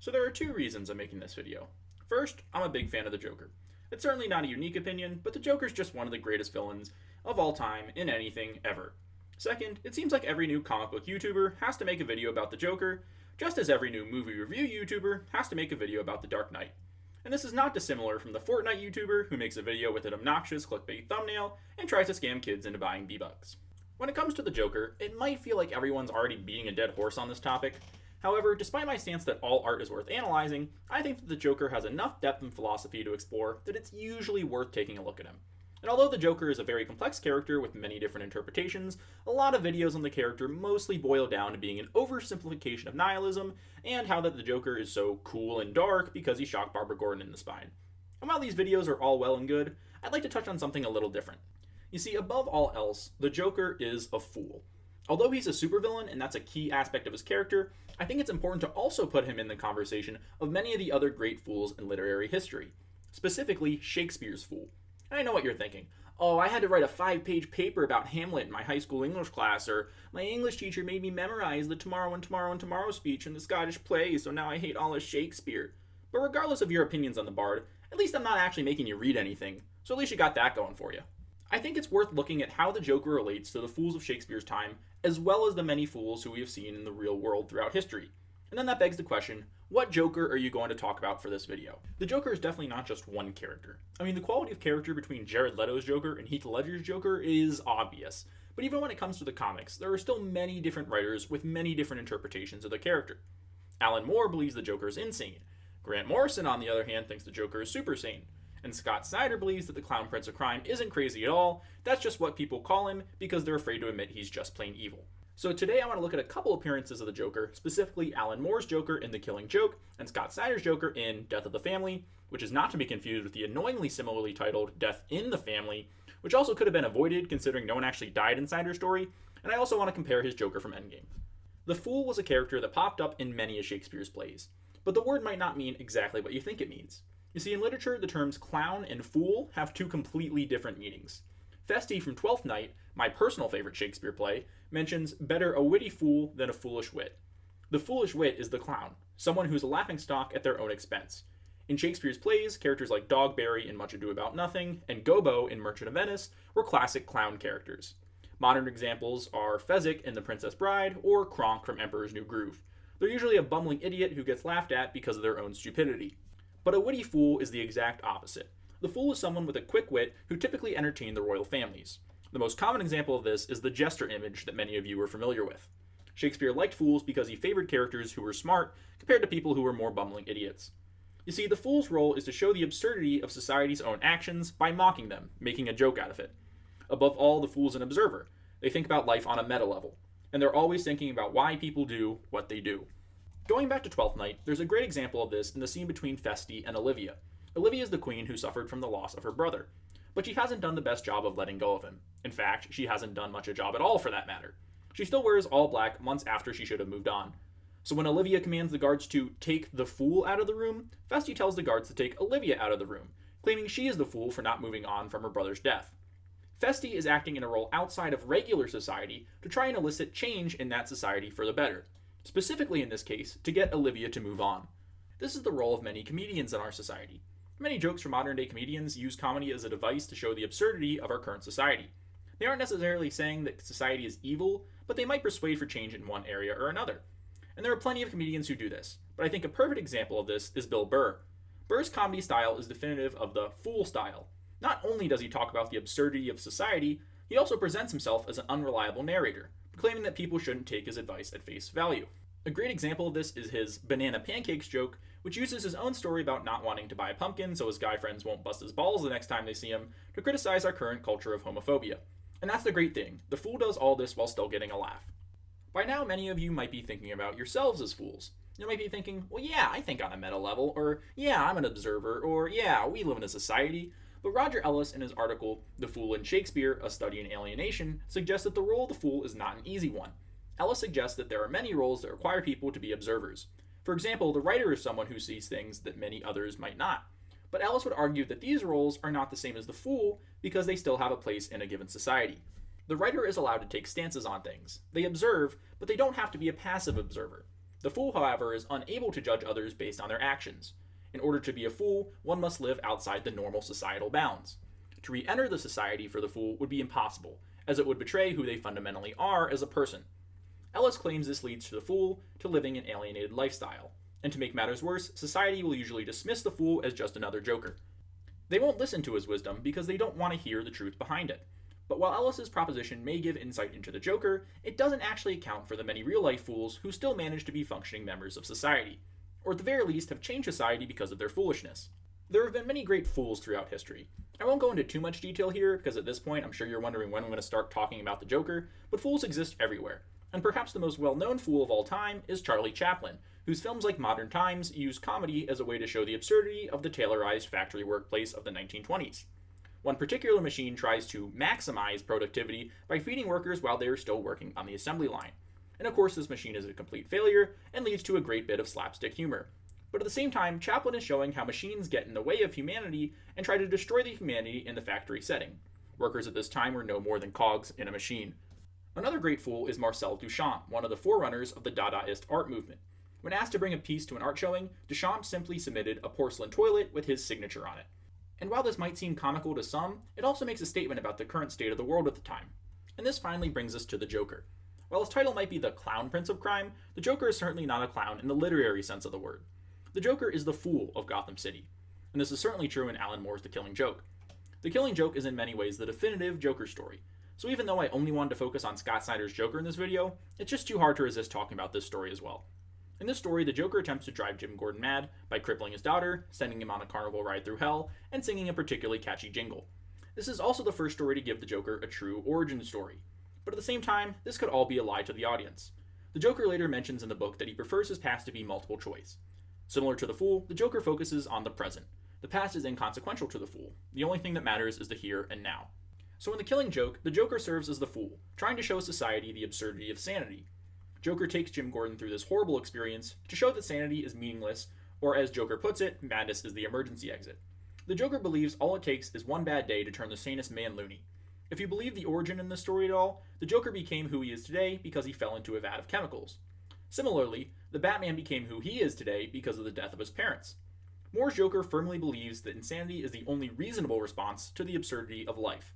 So there are two reasons I'm making this video. First, I'm a big fan of the Joker. It's certainly not a unique opinion, but the Joker's just one of the greatest villains of all time in anything ever. Second, it seems like every new comic book YouTuber has to make a video about the Joker, just as every new movie review YouTuber has to make a video about the Dark Knight. And this is not dissimilar from the Fortnite YouTuber who makes a video with an obnoxious clickbait thumbnail and tries to scam kids into buying V-Bucks. When it comes to the Joker, it might feel like everyone's already beating a dead horse on this topic. However, despite my stance that all art is worth analyzing, I think that the Joker has enough depth and philosophy to explore that it's usually worth taking a look at him. And although the Joker is a very complex character with many different interpretations, a lot of videos on the character mostly boil down to being an oversimplification of nihilism and how that the Joker is so cool and dark because he shocked Barbara Gordon in the spine. And while these videos are all well and good, I'd like to touch on something a little different. You see, above all else, the Joker is a fool. Although he's a supervillain and that's a key aspect of his character, I think it's important to also put him in the conversation of many of the other great fools in literary history, specifically Shakespeare's fool. And I know what you're thinking. Oh, I had to write a 5-page paper about Hamlet in my high school English class, or my English teacher made me memorize the Tomorrow and Tomorrow and Tomorrow speech in the Scottish play, so now I hate all of Shakespeare. But regardless of your opinions on the Bard, at least I'm not actually making you read anything, so at least you got that going for you. I think it's worth looking at how the Joker relates to the fools of Shakespeare's time, as well as the many fools who we have seen in the real world throughout history. And then that begs the question, what Joker are you going to talk about for this video? The Joker is definitely not just one character. I mean, the quality of character between Jared Leto's Joker and Heath Ledger's Joker is obvious. But even when it comes to the comics, there are still many different writers with many different interpretations of the character. Alan Moore believes the Joker is insane. Grant Morrison, on the other hand, thinks the Joker is super sane. And Scott Snyder believes that the Clown Prince of Crime isn't crazy at all, that's just what people call him because they're afraid to admit he's just plain evil. So today I want to look at a couple appearances of the Joker, specifically Alan Moore's Joker in The Killing Joke, and Scott Snyder's Joker in Death of the Family, which is not to be confused with the annoyingly similarly titled Death in the Family, which also could have been avoided considering no one actually died in Snyder's story, and I also want to compare his Joker from Endgame. The Fool was a character that popped up in many of Shakespeare's plays, but the word might not mean exactly what you think it means. You see, in literature, the terms clown and fool have two completely different meanings. Feste from Twelfth Night, my personal favorite Shakespeare play, mentions better a witty fool than a foolish wit. The foolish wit is the clown, someone who's a laughingstock at their own expense. In Shakespeare's plays, characters like Dogberry in Much Ado About Nothing and Gobbo in Merchant of Venice were classic clown characters. Modern examples are Fezzik in The Princess Bride or Kronk from Emperor's New Groove. They're usually a bumbling idiot who gets laughed at because of their own stupidity. But a witty fool is the exact opposite. The fool is someone with a quick wit who typically entertain the royal families. The most common example of this is the jester image that many of you are familiar with. Shakespeare liked fools because he favored characters who were smart compared to people who were more bumbling idiots. You see, the fool's role is to show the absurdity of society's own actions by mocking them, making a joke out of it. Above all, the fool's an observer. They think about life on a meta level, and they're always thinking about why people do what they do. Going back to Twelfth Night, there's a great example of this in the scene between Feste and Olivia. Olivia is the queen who suffered from the loss of her brother, but she hasn't done the best job of letting go of him. In fact, she hasn't done much a job at all for that matter. She still wears all black months after she should have moved on. So when Olivia commands the guards to take the fool out of the room, Feste tells the guards to take Olivia out of the room, claiming she is the fool for not moving on from her brother's death. Feste is acting in a role outside of regular society to try and elicit change in that society for the better. Specifically in this case, to get Olivia to move on. This is the role of many comedians in our society. Many jokes from modern day comedians use comedy as a device to show the absurdity of our current society. They aren't necessarily saying that society is evil, but they might persuade for change in one area or another. And there are plenty of comedians who do this, but I think a perfect example of this is Bill Burr. Burr's comedy style is definitive of the fool style. Not only does he talk about the absurdity of society, he also presents himself as an unreliable narrator, claiming that people shouldn't take his advice at face value. A great example of this is his banana pancakes joke, which uses his own story about not wanting to buy a pumpkin so his guy friends won't bust his balls the next time they see him, to criticize our current culture of homophobia. And that's the great thing, the fool does all this while still getting a laugh. By now, many of you might be thinking about yourselves as fools. You might be thinking, well yeah, I think on a meta level, or yeah, I'm an observer, or yeah, we live in a society. But Roger Ellis in his article, The Fool in Shakespeare, A Study in Alienation, suggests that the role of the fool is not an easy one. Ellis suggests that there are many roles that require people to be observers. For example, the writer is someone who sees things that many others might not. But Ellis would argue that these roles are not the same as the fool because they still have a place in a given society. The writer is allowed to take stances on things. They observe, but they don't have to be a passive observer. The fool, however, is unable to judge others based on their actions. In order to be a fool, one must live outside the normal societal bounds. To re-enter the society for the fool would be impossible, as it would betray who they fundamentally are as a person. Ellis claims this leads to the fool to living an alienated lifestyle. And to make matters worse, society will usually dismiss the fool as just another joker. They won't listen to his wisdom because they don't want to hear the truth behind it. But while Ellis's proposition may give insight into the Joker, it doesn't actually account for the many real-life fools who still manage to be functioning members of society, or at the very least have changed society because of their foolishness. There have been many great fools throughout history. I won't go into too much detail here, because at this point I'm sure you're wondering when I'm going to start talking about the Joker, but fools exist everywhere. And perhaps the most well-known fool of all time is Charlie Chaplin, whose films like Modern Times use comedy as a way to show the absurdity of the Taylorized factory workplace of the 1920s. One particular machine tries to maximize productivity by feeding workers while they are still working on the assembly line. And of course, this machine is a complete failure and leads to a great bit of slapstick humor. But at the same time, Chaplin is showing how machines get in the way of humanity and try to destroy the humanity in the factory setting. Workers at this time were no more than cogs in a machine. Another great fool is Marcel Duchamp, one of the forerunners of the Dadaist art movement. When asked to bring a piece to an art showing, Duchamp simply submitted a porcelain toilet with his signature on it. And while this might seem comical to some, it also makes a statement about the current state of the world at the time. And this finally brings us to the Joker. While his title might be the Clown Prince of Crime, the Joker is certainly not a clown in the literary sense of the word. The Joker is the fool of Gotham City. And this is certainly true in Alan Moore's The Killing Joke. The Killing Joke is in many ways the definitive Joker story. So even though I only wanted to focus on Scott Snyder's Joker in this video, it's just too hard to resist talking about this story as well. In this story, the Joker attempts to drive Jim Gordon mad by crippling his daughter, sending him on a carnival ride through hell, and singing a particularly catchy jingle. This is also the first story to give the Joker a true origin story. But at the same time, this could all be a lie to the audience. The Joker later mentions in the book that he prefers his past to be multiple choice. Similar to the Fool, the Joker focuses on the present. The past is inconsequential to the Fool. The only thing that matters is the here and now. So in The Killing Joke, the Joker serves as the Fool, trying to show society the absurdity of sanity. Joker takes Jim Gordon through this horrible experience to show that sanity is meaningless, or as Joker puts it, madness is the emergency exit. The Joker believes all it takes is one bad day to turn the sanest man loony. If you believe the origin in this story at all, the Joker became who he is today because he fell into a vat of chemicals. Similarly, the Batman became who he is today because of the death of his parents. Moore's Joker firmly believes that insanity is the only reasonable response to the absurdity of life.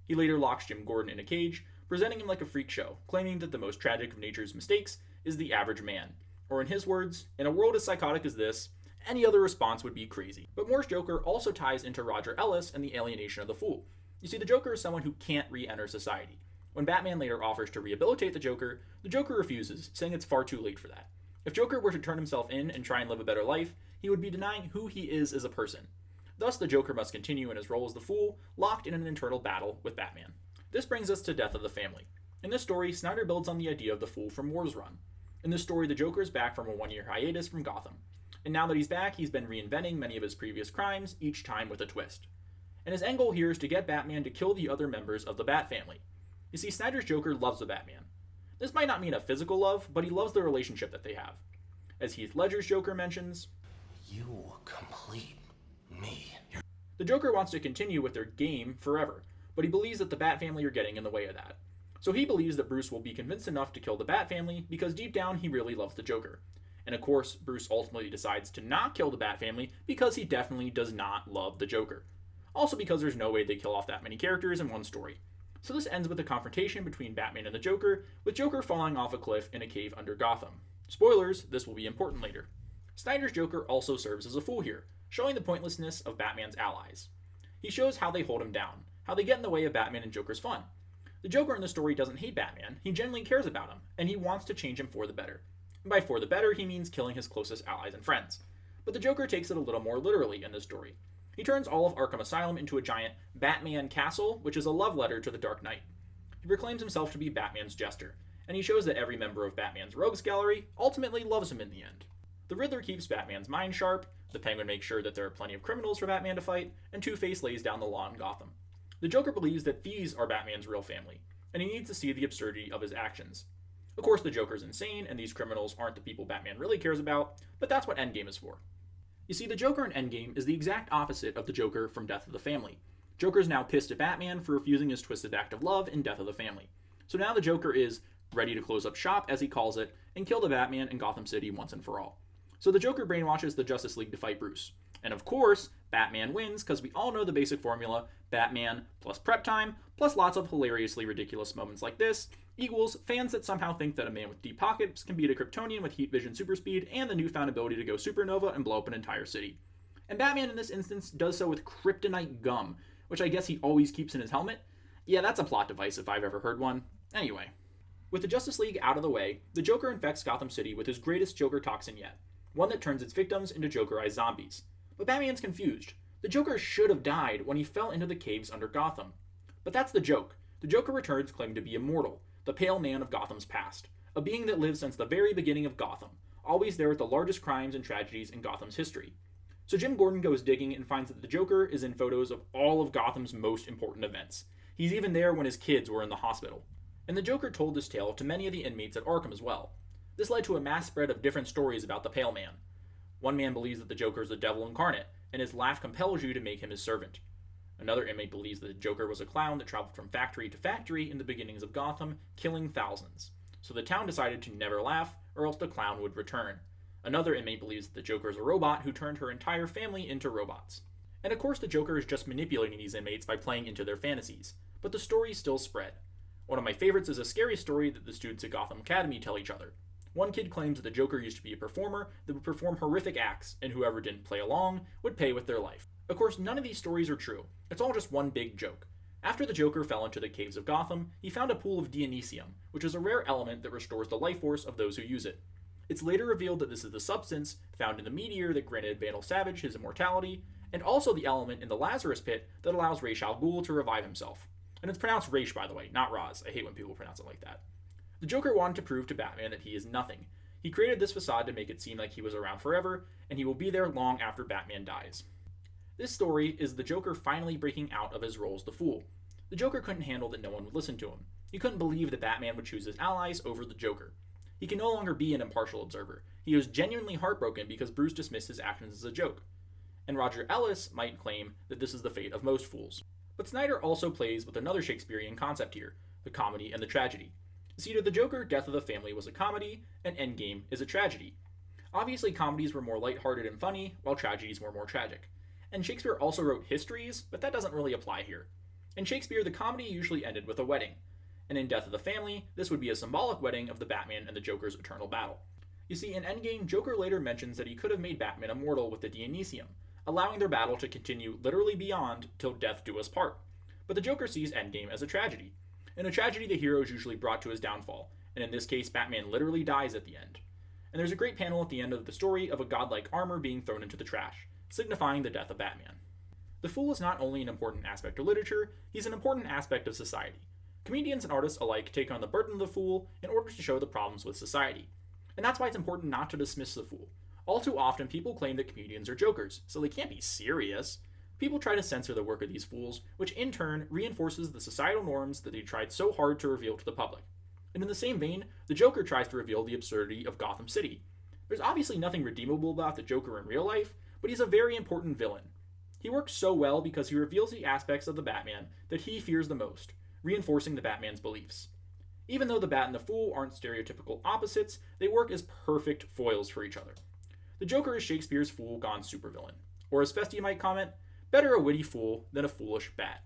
He later locks Jim Gordon in a cage, presenting him like a freak show, claiming that the most tragic of nature's mistakes is the average man. Or in his words, in a world as psychotic as this, any other response would be crazy. But Moore's Joker also ties into Roger Ellis and the alienation of the Fool. You see, the Joker is someone who can't re-enter society. When Batman later offers to rehabilitate the Joker refuses, saying it's far too late for that. If Joker were to turn himself in and try and live a better life, he would be denying who he is as a person. Thus, the Joker must continue in his role as the Fool, locked in an internal battle with Batman. This brings us to Death of the Family. In this story, Snyder builds on the idea of the Fool from Moore's run. In this story, the Joker is back from a one-year hiatus from Gotham. And now that he's back, he's been reinventing many of his previous crimes, each time with a twist. And his end goal here is to get Batman to kill the other members of the Bat family. You see, Snyder's Joker loves the Batman. This might not mean a physical love, but he loves the relationship that they have. As Heath Ledger's Joker mentions, "You complete me." The Joker wants to continue with their game forever, but he believes that the Bat family are getting in the way of that. So he believes that Bruce will be convinced enough to kill the Bat family because deep down he really loves the Joker. And of course, Bruce ultimately decides to not kill the Bat family because he definitely does not love the Joker. Also because there's no way they kill off that many characters in one story. So this ends with a confrontation between Batman and the Joker, with Joker falling off a cliff in a cave under Gotham. Spoilers, this will be important later. Snyder's Joker also serves as a fool here, showing the pointlessness of Batman's allies. He shows how they hold him down, how they get in the way of Batman and Joker's fun. The Joker in the story doesn't hate Batman, he genuinely cares about him, and he wants to change him for the better. And by for the better, he means killing his closest allies and friends. But the Joker takes it a little more literally in this story. He turns all of Arkham Asylum into a giant Batman castle, which is a love letter to the Dark Knight. He proclaims himself to be Batman's jester, and he shows that every member of Batman's rogues gallery ultimately loves him in the end. The Riddler keeps Batman's mind sharp, the Penguin makes sure that there are plenty of criminals for Batman to fight, and Two-Face lays down the law in Gotham. The Joker believes that these are Batman's real family, and he needs to see the absurdity of his actions. Of course, the Joker's insane, and these criminals aren't the people Batman really cares about, but that's what Endgame is for. You see, the Joker in Endgame is the exact opposite of the Joker from Death of the Family. Joker's now pissed at Batman for refusing his twisted act of love in Death of the Family. So now the Joker is ready to close up shop, as he calls it, and kill the Batman and Gotham City once and for all. So the Joker brainwashes the Justice League to fight Bruce. And of course, Batman wins because we all know the basic formula: Batman plus prep time plus lots of hilariously ridiculous moments like this equals fans that somehow think that a man with deep pockets can beat a Kryptonian with heat vision super speed and the newfound ability to go supernova and blow up an entire city. And Batman in this instance does so with kryptonite gum, which I guess he always keeps in his helmet. Yeah, that's a plot device if I've ever heard one. Anyway, with the Justice League out of the way, the Joker infects Gotham City with his greatest Joker toxin yet, one that turns its victims into Jokerized zombies. But Batman's confused. The Joker should have died when he fell into the caves under Gotham. But that's the joke. The Joker returns claiming to be immortal, the pale man of Gotham's past, a being that lived since the very beginning of Gotham, always there at the largest crimes and tragedies in Gotham's history. So Jim Gordon goes digging and finds that the Joker is in photos of all of Gotham's most important events. He's even there when his kids were in the hospital. And the Joker told this tale to many of the inmates at Arkham as well. This led to a mass spread of different stories about the Pale Man. One man believes that the Joker is the devil incarnate, and his laugh compels you to make him his servant. Another inmate believes that the Joker was a clown that traveled from factory to factory in the beginnings of Gotham, killing thousands. So the town decided to never laugh, or else the clown would return. Another inmate believes that the Joker is a robot who turned her entire family into robots. And of course the Joker is just manipulating these inmates by playing into their fantasies. But the stories still spread. One of my favorites is a scary story that the students at Gotham Academy tell each other. One kid claims that the Joker used to be a performer that would perform horrific acts, and whoever didn't play along would pay with their life. Of course, none of these stories are true. It's all just one big joke. After the Joker fell into the caves of Gotham, he found a pool of Dionysium, which is a rare element that restores the life force of those who use it. It's later revealed that this is the substance found in the meteor that granted Vandal Savage his immortality, and also the element in the Lazarus Pit that allows Ra's al Ghul to revive himself. And it's pronounced Raish, by the way, not Raz. I hate when people pronounce it like that. The Joker wanted to prove to Batman that he is nothing. He created this facade to make it seem like he was around forever, and he will be there long after Batman dies. This story is the Joker finally breaking out of his role as the Fool. The Joker couldn't handle that no one would listen to him. He couldn't believe that Batman would choose his allies over the Joker. He can no longer be an impartial observer. He was genuinely heartbroken because Bruce dismissed his actions as a joke. And Roger Ellis might claim that this is the fate of most fools. But Snyder also plays with another Shakespearean concept here, the comedy and the tragedy. See, to the Joker, Death of the Family was a comedy, and Endgame is a tragedy. Obviously, comedies were more lighthearted and funny, while tragedies were more tragic. And Shakespeare also wrote histories, but that doesn't really apply here. In Shakespeare, the comedy usually ended with a wedding. And in Death of the Family, this would be a symbolic wedding of the Batman and the Joker's eternal battle. You see, in Endgame, Joker later mentions that he could have made Batman immortal with the Dionysium, allowing their battle to continue literally beyond till death do us part. But the Joker sees Endgame as a tragedy. In a tragedy, the hero is usually brought to his downfall, and in this case, Batman literally dies at the end. And there's a great panel at the end of the story of a godlike armor being thrown into the trash, signifying the death of Batman. The Fool is not only an important aspect of literature, he's an important aspect of society. Comedians and artists alike take on the burden of the Fool in order to show the problems with society. And that's why it's important not to dismiss the Fool. All too often, people claim that comedians are jokers, so they can't be serious. People try to censor the work of these fools, which in turn reinforces the societal norms that they tried so hard to reveal to the public. And in the same vein, the Joker tries to reveal the absurdity of Gotham City. There's obviously nothing redeemable about the Joker in real life, but he's a very important villain. He works so well because he reveals the aspects of the Batman that he fears the most, reinforcing the Batman's beliefs. Even though the Bat and the Fool aren't stereotypical opposites, they work as perfect foils for each other. The Joker is Shakespeare's fool gone supervillain. Or as Festi might comment, better a witty fool than a foolish bat.